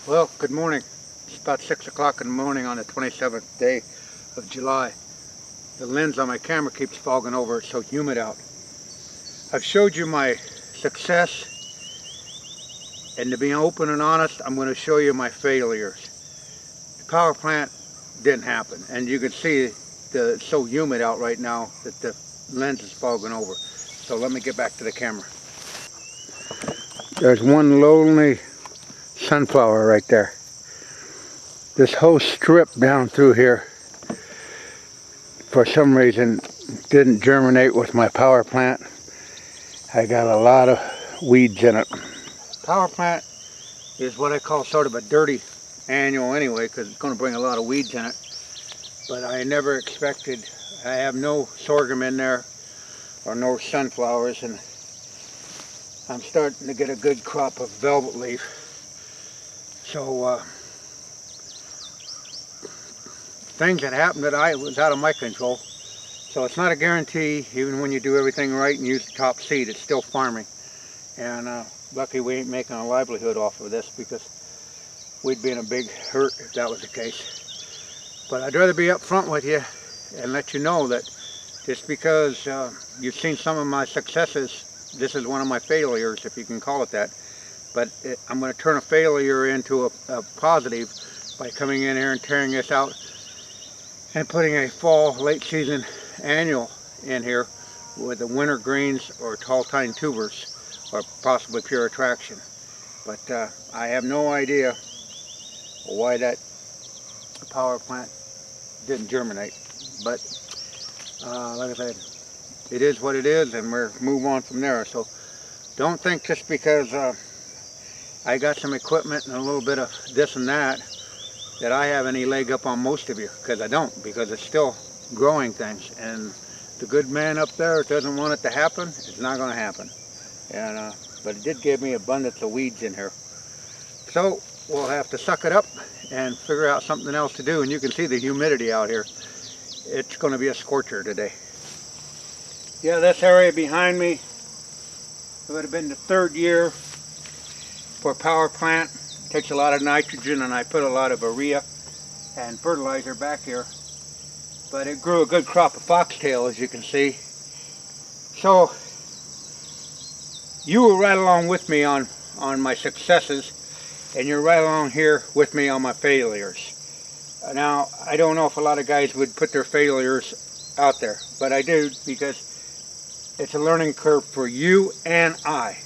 Well, good morning. It's about 6 o'clock in the morning on the 27th day of July. The lens on my camera keeps fogging over. It's so humid out. I've showed you my success, and to be open and honest, I'm going to show you my failures. The power plant didn't happen, and you can see it's so humid out right now that the lens is fogging over. So let me get back to the camera. There's one lonely sunflower right there. This whole strip down through here, for some reason, didn't germinate with my power plant. I got a lot of weeds in it. Power plant is what I call sort of a dirty annual anyway, because it's going to bring a lot of weeds in it. But I never expected, I have no sorghum in there or no sunflowers, and I'm starting to get a good crop of velvet leaf. So things that happened that was out of my control. So it's not a guarantee, even when you do everything right and use the top seed, it's still farming. And lucky we ain't making a livelihood off of this, because we'd be in a big hurt if that was the case. But I'd rather be up front with you and let you know that just because you've seen some of my successes, this is one of my failures, if you can call it that. But I'm going to turn a failure into a positive by coming in here and tearing this out and putting a fall late season annual in here with the winter greens or tall tine tubers or possibly pure attraction. But I have no idea why that power plant didn't germinate. But like I said, it is what it is, and we'll move on from there. So don't think just because I got some equipment and a little bit of this and that I have any leg up on most of you, because I don't, because it's still growing things, and the good man up there doesn't want it to happen. It's not going to happen. And but it did give me abundance of weeds in here, so we'll have to suck it up and figure out something else to do. And you can see the humidity out here. It's going to be a scorcher today. Yeah, this area behind me, it would have been the third year for a power plant. It takes a lot of nitrogen, and I put a lot of urea and fertilizer back here. But it grew a good crop of foxtail, as you can see. So you were right along with me on my successes, and you're right along here with me on my failures. Now, I don't know if a lot of guys would put their failures out there, but I do, because it's a learning curve for you and I.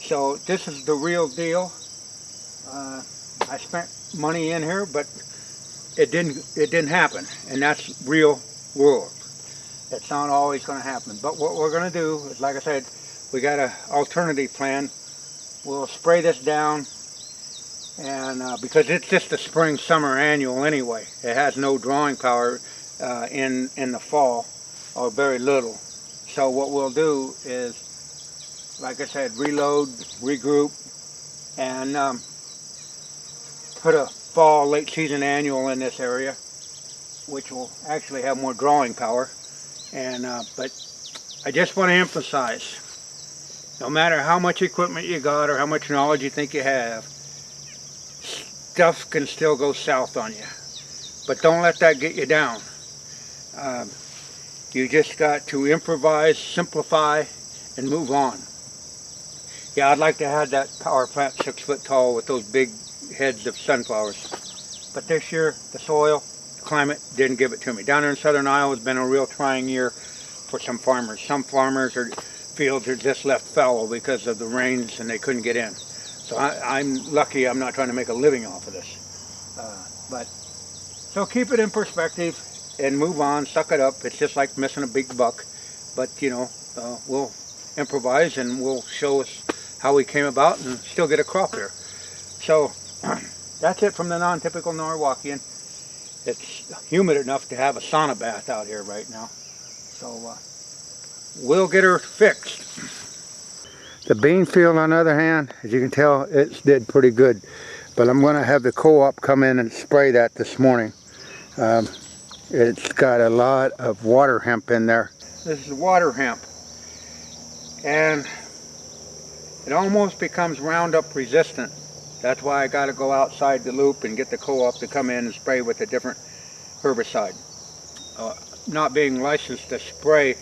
So this is the real deal. I spent money in here, but it didn't happen, and that's real world. It's not always going to happen. But what we're going to do is, like I said, we got an alternative plan. We'll spray this down, and because it's just a spring summer annual anyway, it has no drawing power in the fall, or very little. So what we'll do is, like I said, reload, regroup, and put a fall late season annual in this area, which will actually have more drawing power. And but I just want to emphasize, no matter how much equipment you got or how much knowledge you think you have, stuff can still go south on you. But don't let that get you down. You just got to improvise, simplify, and move on. Yeah, I'd like to have that power plant 6 foot tall with those big heads of sunflowers. But this year, the soil, the climate didn't give it to me. Down there in southern Iowa has been a real trying year for some farmers. Some farmers' fields are just left fallow because of the rains and they couldn't get in. So I'm lucky I'm not trying to make a living off of this. So keep it in perspective and move on, suck it up. It's just like missing a big buck. But you know, we'll improvise and we'll show us how we came about and still get a crop here. So that's it from the non-typical Norwalkian. It's humid enough to have a sauna bath out here right now. So we'll get her fixed. The bean field, on the other hand, as you can tell, it did pretty good. But I'm going to have the co-op come in and spray that this morning. It's got a lot of water hemp in there. This is water hemp. And it almost becomes Roundup resistant That's why I got to go outside the loop and get the co-op to come in and spray with a different herbicide. Not being licensed to spray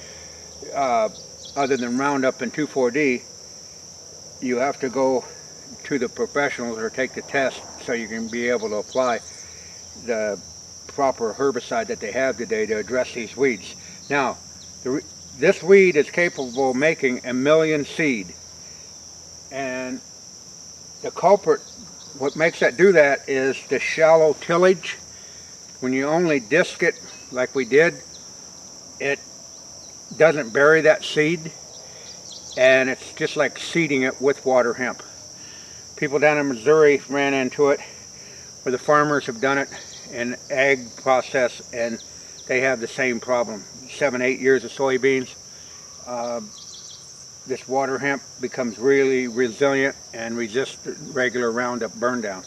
other than Roundup and 2,4-D, you have to go to the professionals or take the test so you can be able to apply the proper herbicide that they have today to address these weeds. Now, this weed is capable of making 1 million seed, and the culprit, what makes that do that, is the shallow tillage. When you only disc it like we did, it doesn't bury that seed, and it's just like seeding it with water hemp. People down in Missouri ran into it, where the farmers have done it in ag process, and they have the same problem. 7-8 years of soybeans, this water hemp becomes really resilient and resists regular Roundup burn down.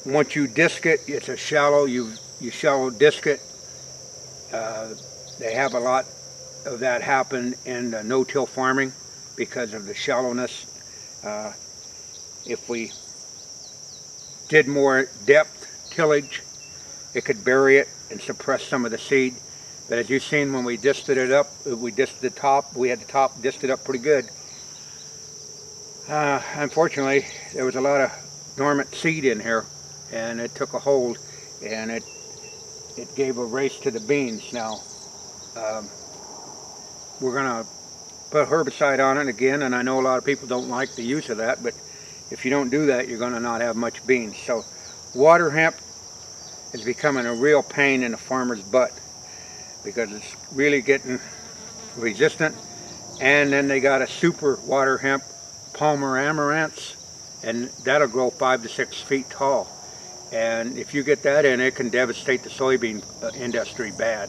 Once you disc it, it's a shallow, you shallow disc it. They have a lot of that happen in no-till farming because of the shallowness. If we did more depth tillage, it could bury it and suppress some of the seed. But as you've seen, when we disted it up, we disted the top, we had the top disted up pretty good. Unfortunately, there was a lot of dormant seed in here, and it took a hold, and it gave a race to the beans. Now, we're going to put herbicide on it again, and I know a lot of people don't like the use of that, but if you don't do that, you're going to not have much beans. So water hemp is becoming a real pain in the farmer's butt because it's really getting resistant. And then they got a super water hemp, Palmer amaranths, and that'll grow 5 to 6 feet tall. And if you get that in, it can devastate the soybean industry bad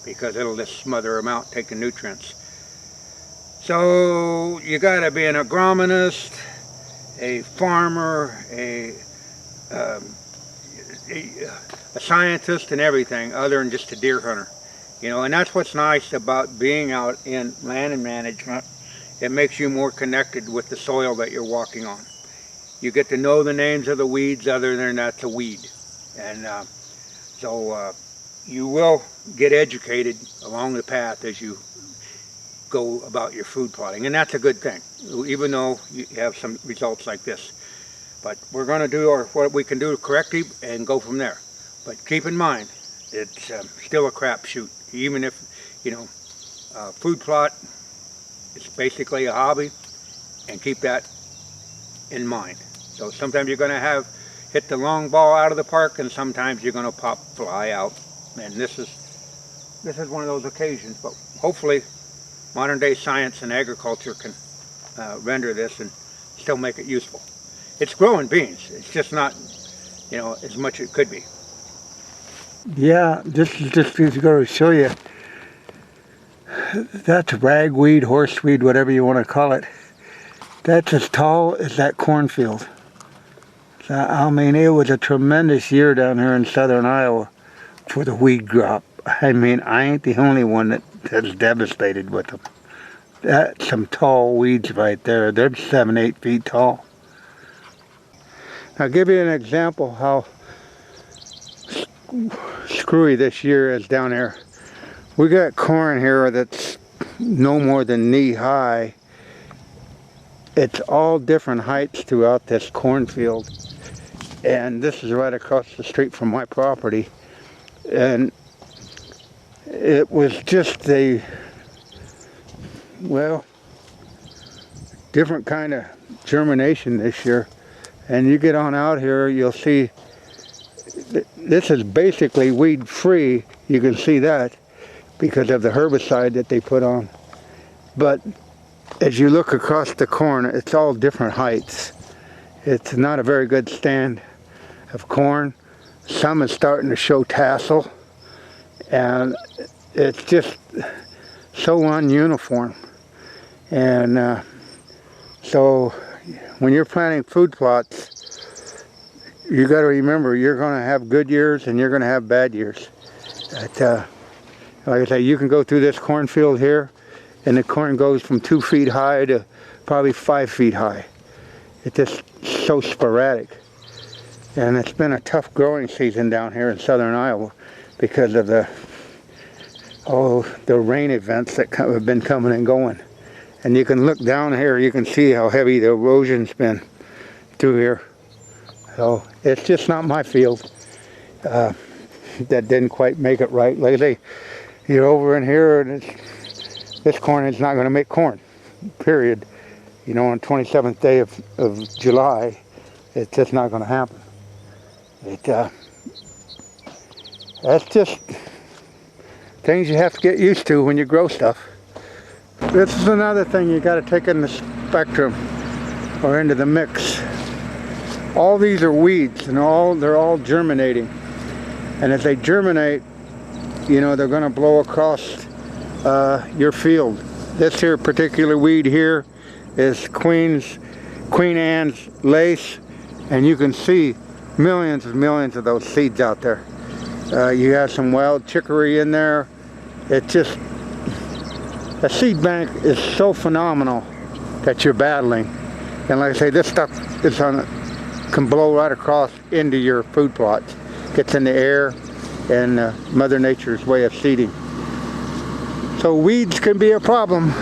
because it'll just smother them out, take the nutrients. So you got to be an agronomist, a farmer, a scientist, and everything other than just a deer hunter. You know, and that's what's nice about being out in land management. It makes you more connected with the soil that you're walking on. You get to know the names of the weeds other than that's a weed. And so you will get educated along the path as you go about your food plotting, and that's a good thing, even though you have some results like this. But we're going to do what we can do to correct it and go from there. But keep in mind, it's still a crapshoot. Even if, you know, food plot, it's basically a hobby, and keep that in mind. So sometimes you're going to hit the long ball out of the park, and sometimes you're going to pop fly out. And this is one of those occasions. But hopefully, modern day science and agriculture can render this and still make it useful. It's growing beans. It's just not, you know, as much as it could be. Yeah, this is just going to show you. That's ragweed, horseweed, whatever you want to call it. That's as tall as that cornfield. So, I mean, it was a tremendous year down here in southern Iowa for the weed crop. I mean, I ain't the only one that's devastated with them. That's some tall weeds right there. They're 7-8 feet tall. I'll give you an example how screwy this year is down here. We got corn here that's no more than knee high. It's all different heights throughout this cornfield. And this is right across the street from my property. And it was just a, well, different kind of germination this year. And you get on out here, you'll see this is basically weed free. You can see that because of the herbicide that they put on. But as you look across the corn, it's all different heights. It's not a very good stand of corn. Some is starting to show tassel, and it's just so ununiform. And so when you're planting food plots, you got to remember you're going to have good years and you're going to have bad years. Like I say, you can go through this cornfield here, and the corn goes from 2 feet high to probably 5 feet high. It's just so sporadic. And it's been a tough growing season down here in southern Iowa because of the rain events that have been coming and going. And you can look down here, you can see how heavy the erosion's been through here. So it's just not my field. That didn't quite make it right. Lately, you're over in here and this corn is not going to make corn, period. You know, on 27th day of July, it's just not going to happen. That's just things you have to get used to when you grow stuff. This is another thing you got to take in the spectrum or into the mix. All these are weeds, and they're all germinating. And as they germinate, you know, they're going to blow across your field. This here particular weed here is Queen Anne's lace, and you can see millions and millions of those seeds out there. You have some wild chicory in there. It's just, a seed bank is so phenomenal that you're battling. And like I say, this stuff can blow right across into your food plots. Gets in the air, and Mother Nature's way of seeding. So weeds can be a problem.